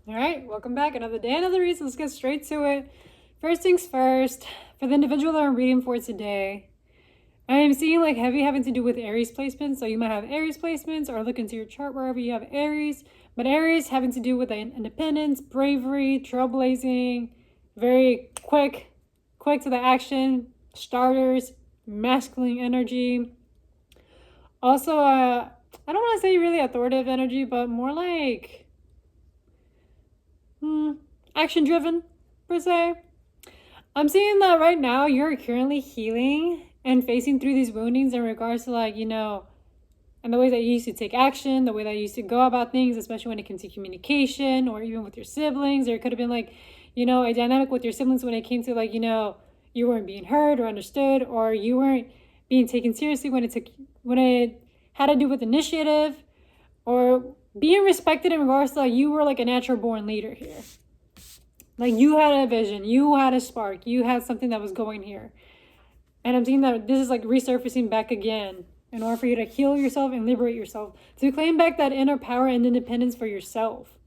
All right, welcome back. Another day, another reason. Let's get straight to it. First things first, for the individual that I'm reading for today, I am seeing like heavy having to do with Aries placements. So you might have Aries placements or look into your chart wherever you have Aries. But Aries having to do with independence, bravery, trailblazing, very quick to the action, starters, masculine energy. Also, I don't want to say really authoritative energy, but more like action driven per se. I'm seeing that right now you're currently healing and facing through these woundings in regards to and the way that you used to take action, the way that you used to go about things, especially when it comes to communication or even with your siblings. Or it could have been a dynamic with your siblings when it came to you weren't being heard or understood, or you weren't being taken seriously when it had to do with initiative or being respected in regards to you were like a natural born leader here. Like you had a vision, you had a spark, you had something that was going here. And I'm seeing that this is like resurfacing back again in order for you to heal yourself and liberate yourself, to claim back that inner power and independence for yourself.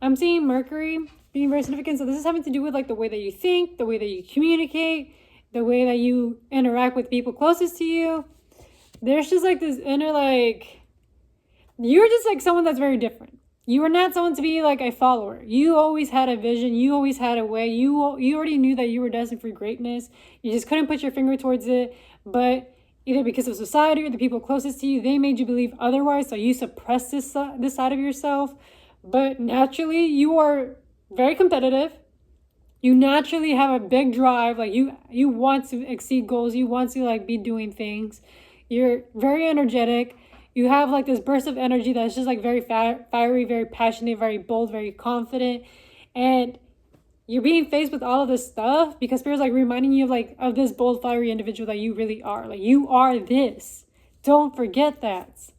I'm seeing Mercury being very significant. So this is having to do with the way that you think, the way that you communicate, the way that you interact with people closest to you. There's just this inner you're just someone that's very different. You are not someone to be a follower. You always had a vision. You always had a way. You already knew that you were destined for greatness. You just couldn't put your finger towards it. But either because of society or the people closest to you, they made you believe otherwise. So you suppressed this side of yourself. But naturally, you are very competitive. You naturally have a big drive. You want to exceed goals. You want to be doing things. You're very energetic. You have this burst of energy that's just very fiery, very passionate, very bold, very confident. And you're being faced with all of this stuff because Spirit's reminding you of this bold, fiery individual that you really are. You are this. Don't forget that.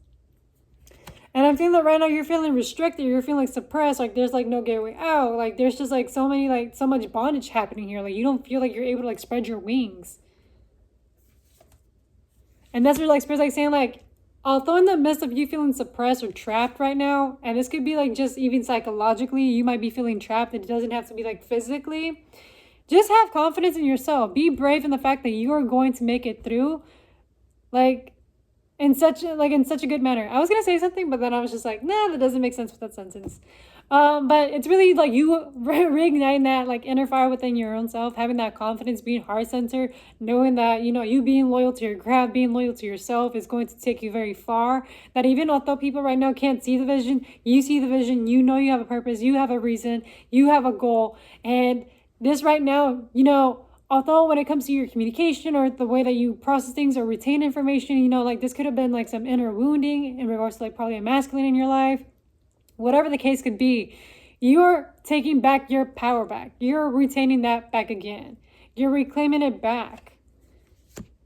And I'm feeling that right now you're feeling restricted, you're feeling suppressed, there's no getaway out. There's just so much bondage happening here. You don't feel like you're able to spread your wings. And that's where Spirit's saying although in the midst of you feeling suppressed or trapped right now, and this could be just even psychologically, you might be feeling trapped. It doesn't have to be physically. Just have confidence in yourself. Be brave in the fact that you are going to make it through. In such a good manner. I was gonna say something, but then I was just nah, that doesn't make sense with that sentence. But it's really you reigniting that inner fire within your own self, having that confidence, being heart-centered, knowing that you being loyal to your craft, being loyal to yourself is going to take you very far. That even although people right now can't see the vision, you see the vision. You know you have a purpose, you have a reason, you have a goal, and this right now, although when it comes to your communication or the way that you process things or retain information, this could have been some inner wounding in regards to probably a masculine in your life. Whatever the case could be, you're taking back your power back. You're retaining that back again. You're reclaiming it back.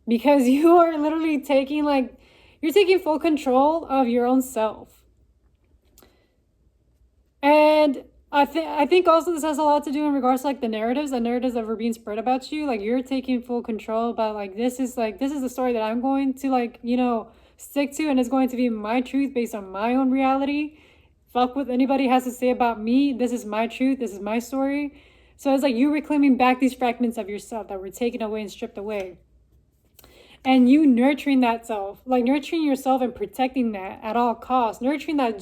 Because you are literally taking you're taking full control of your own self. And I think also this has a lot to do in regards to the narratives that are being spread about you. You're taking full control about this is the story that I'm going to stick to, and it's going to be my truth based on my own reality. Fuck what anybody has to say about me. This is my truth. This is my story. So it's you reclaiming back these fragments of yourself that were taken away and stripped away. And you nurturing that self, nurturing yourself and protecting that at all costs. Nurturing that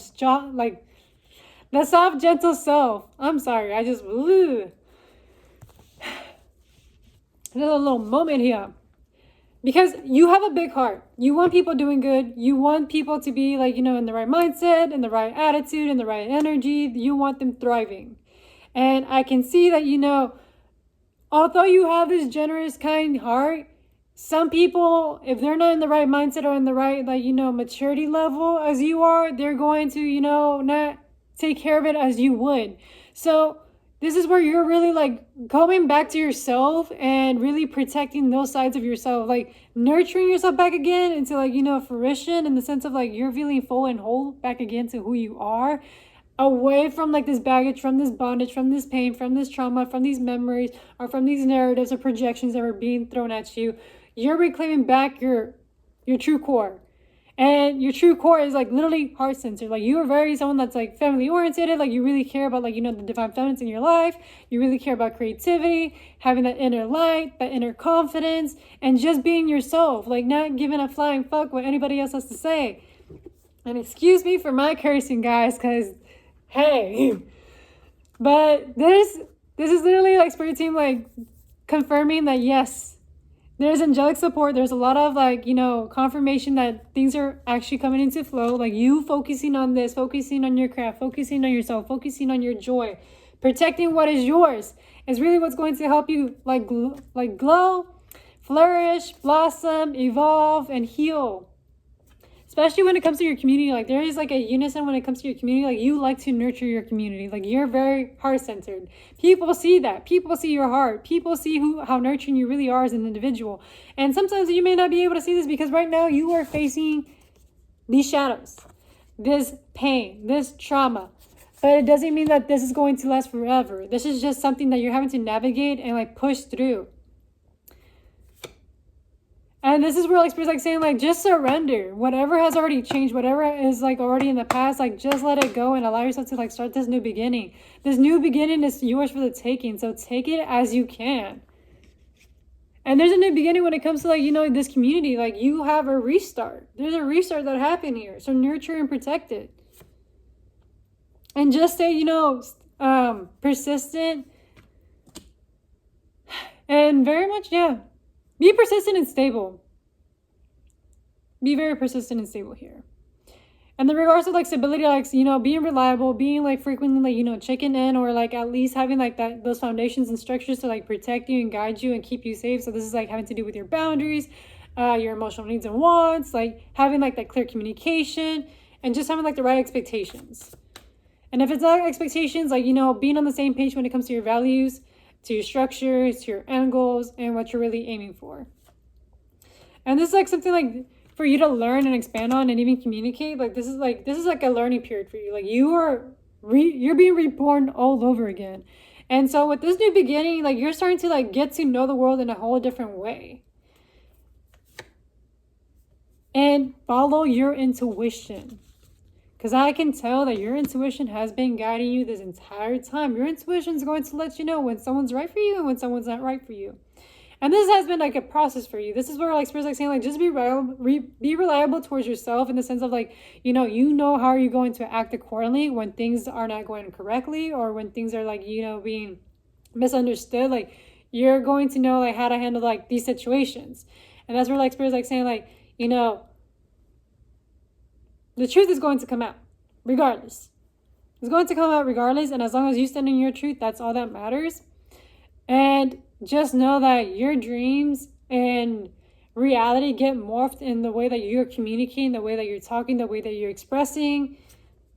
the soft, gentle self. I'm sorry. I just... Ugh. Another little moment here. Because you have a big heart. You want people doing good. You want people to be in the right mindset, in the right attitude, in the right energy. You want them thriving. And I can see that, although you have this generous, kind heart, some people, if they're not in the right mindset or in the right, maturity level as you are, they're going to, not take care of it as you would. So this is where you're really going back to yourself and really protecting those sides of yourself, nurturing yourself back again into fruition, in the sense of you're feeling full and whole back again to who you are, away from this baggage, from this bondage, from this pain, from this trauma, from these memories, or from these narratives or projections that were being thrown at you. You're reclaiming back your true core. And your true core is like literally heart centered. Like you are very someone that's like family oriented. Like you really care about like, you know, the divine feminines in your life. You really care about creativity, having that inner light, that inner confidence, and just being yourself. Like not giving a flying fuck what anybody else has to say. And excuse me for my cursing, guys, because hey. But this is literally like Spirit Team like confirming that yes, there's angelic support. There's a lot of like, you know, confirmation that things are actually coming into flow. Like you focusing on this, focusing on your craft, focusing on yourself, focusing on your joy, protecting what is yours is really what's going to help you like glow, flourish, blossom, evolve, and heal. Especially when it comes to your community, like there is like a unison when it comes to your community. Like you like to nurture your community. Like you're very heart-centered. People see that. People see your heart. People see how nurturing you really are as an individual. And sometimes you may not be able to see this because right now you are facing these shadows, this pain, this trauma. But it doesn't mean that this is going to last forever. This is just something that you're having to navigate and like push through. And this is where like Spirit's like saying like just surrender. Whatever has already changed, whatever is like already in the past, like just let it go and allow yourself to like start this new beginning. This new beginning is yours for the taking. So take it as you can. And there's a new beginning when it comes to like, you know, this community. Like you have a restart. There's a restart that happened here. So nurture and protect it. And just stay, you know, persistent. And very much, yeah. Be persistent and stable. Be very persistent and stable here. And in regards to like stability, like, you know, being reliable, being like frequently like, you know, checking in or like at least having like those foundations and structures to like protect you and guide you and keep you safe. So this is like having to do with your boundaries, your emotional needs and wants, like having like that clear communication and just having like the right expectations. And if it's not expectations, like, you know, being on the same page when it comes to your values, to your structures, to your end goals, and what you're really aiming for. And this is like something like for you to learn and expand on and even communicate. Like this is like a learning period for you. Like you're being reborn all over again. And so with this new beginning, like you're starting to like get to know the world in a whole different way. And follow your intuition. Because I can tell that your intuition has been guiding you this entire time. Your intuition is going to let you know when someone's right for you and when someone's not right for you. And this has been like a process for you. This is where like Spirit's like saying like just be reliable towards yourself in the sense of like, you know how are you going to act accordingly when things are not going correctly or when things are like, you know, being misunderstood. Like you're going to know like how to handle like these situations. And that's where like Spirit's like saying like, you know, the truth is going to come out, regardless. It's going to come out regardless, and as long as you stand in your truth, that's all that matters. And just know that your dreams and reality get morphed in the way that you're communicating, the way that you're talking, the way that you're expressing,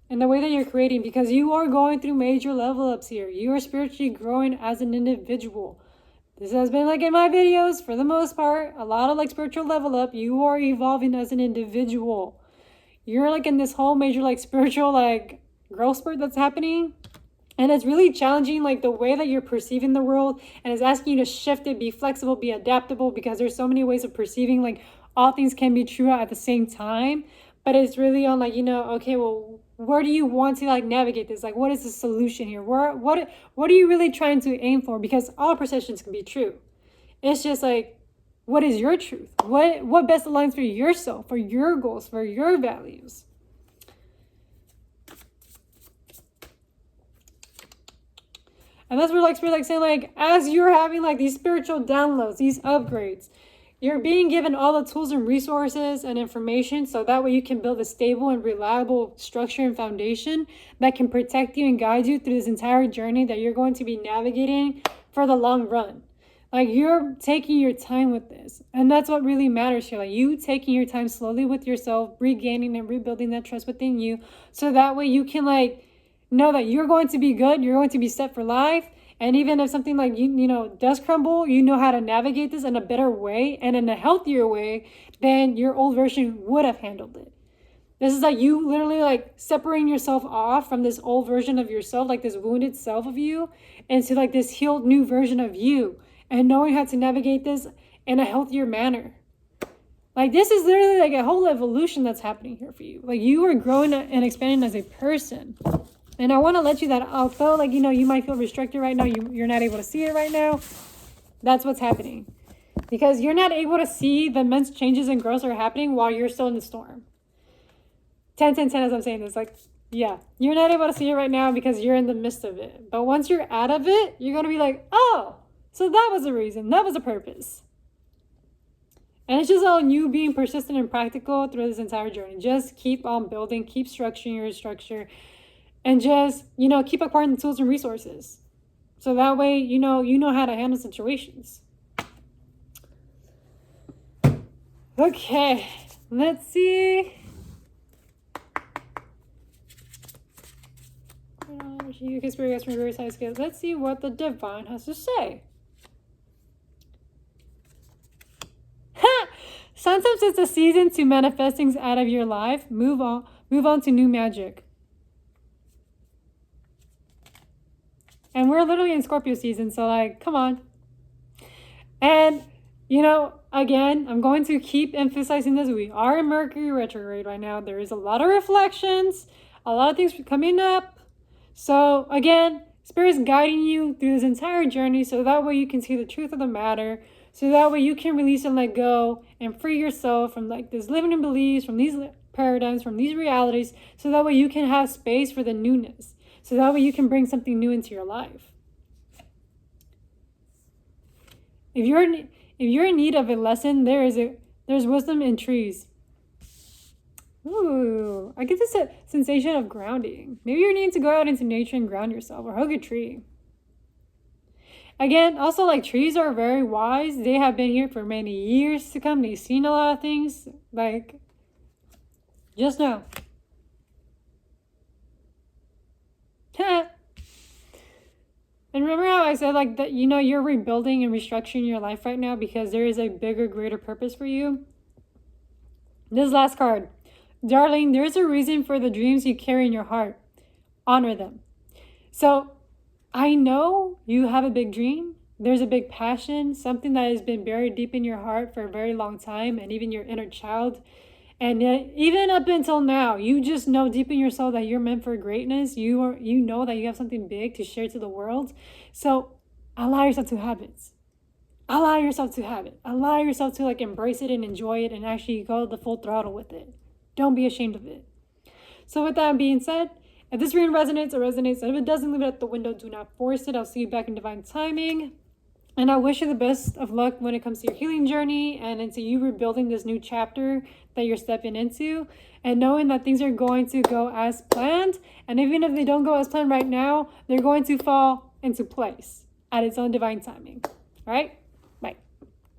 and the way that you're creating, because you are going through major level ups here. You are spiritually growing as an individual. This has been like in my videos, for the most part, a lot of like spiritual level up. You are evolving as an individual. You're like in this whole major like spiritual like growth spurt that's happening. And it's really challenging like the way that you're perceiving the world, and it's asking you to shift it, be flexible, be adaptable, because there's so many ways of perceiving like all things can be true at the same time. But it's really on like, you know, okay, well, where do you want to like navigate this? Like what is the solution here? What are you really trying to aim for? Because all perceptions can be true. It's just like, what is your truth? What best aligns for yourself, for your goals, for your values? And that's where like Spirit like saying like as you're having like these spiritual downloads, these upgrades, you're being given all the tools and resources and information so that way you can build a stable and reliable structure and foundation that can protect you and guide you through this entire journey that you're going to be navigating for the long run. Like you're taking your time with this. And that's what really matters here. Like you taking your time slowly with yourself, regaining and rebuilding that trust within you. So that way you can like know that you're going to be good. You're going to be set for life. And even if something like, you know, does crumble, you know how to navigate this in a better way and in a healthier way than your old version would have handled it. This is like you literally like separating yourself off from this old version of yourself, like this wounded self of you, into like this healed new version of you. And knowing how to navigate this in a healthier manner. Like, this is literally like a whole evolution that's happening here for you. Like, you are growing and expanding as a person. And I want to let you that although, like, you know, you might feel restricted right now, you're not able to see it right now. That's what's happening. Because you're not able to see the immense changes and growths that are happening while you're still in the storm. 10, 10, 10 as I'm saying this. Like, yeah, you're not able to see it right now because you're in the midst of it. But once you're out of it, you're going to be like, oh, so that was the reason. That was the purpose. And it's just on you being persistent and practical through this entire journey. Just keep on building, keep structuring your structure, and just, you know, keep acquiring the tools and resources. So that way, you know how to handle situations. Okay, let's see. Let's see what the divine has to say. Sometimes it's a season to manifest things out of your life. Move on to new magic. And we're literally in Scorpio season, so like, come on. And, you know, again, I'm going to keep emphasizing this. We are in Mercury retrograde right now. There is a lot of reflections, a lot of things coming up. So again, Spirit's guiding you through this entire journey so that way you can see the truth of the matter. So that way you can release and let go and free yourself from like this limiting beliefs, from these paradigms, from these realities. So that way you can have space for the newness. So that way you can bring something new into your life. If you're in need of a lesson, there's wisdom in trees. Ooh, I get this sensation of grounding. Maybe you're needing to go out into nature and ground yourself or hug a tree. Again, also like trees are very wise. They have been here for many years to come. They've seen a lot of things. Like, just know. And remember how I said like that, you know, you're rebuilding and restructuring your life right now because there is a bigger, greater purpose for you? This last card. Darling, there's a reason for the dreams you carry in your heart. Honor them. So I know you have a big dream. There's a big passion, something that has been buried deep in your heart for a very long time, and even your inner child. And even up until now, you just know deep in your soul that you're meant for greatness. You know that you have something big to share to the world. So allow yourself to have it. Allow yourself to have it. Allow yourself to like embrace it and enjoy it and actually go the full throttle with it. Don't be ashamed of it. So with that being said, if this reading resonates, it resonates. And if it doesn't, leave it at the window. Do not force it. I'll see you back in divine timing. And I wish you the best of luck when it comes to your healing journey and into you rebuilding this new chapter that you're stepping into. And knowing that things are going to go as planned. And even if they don't go as planned right now, they're going to fall into place at its own divine timing. All right?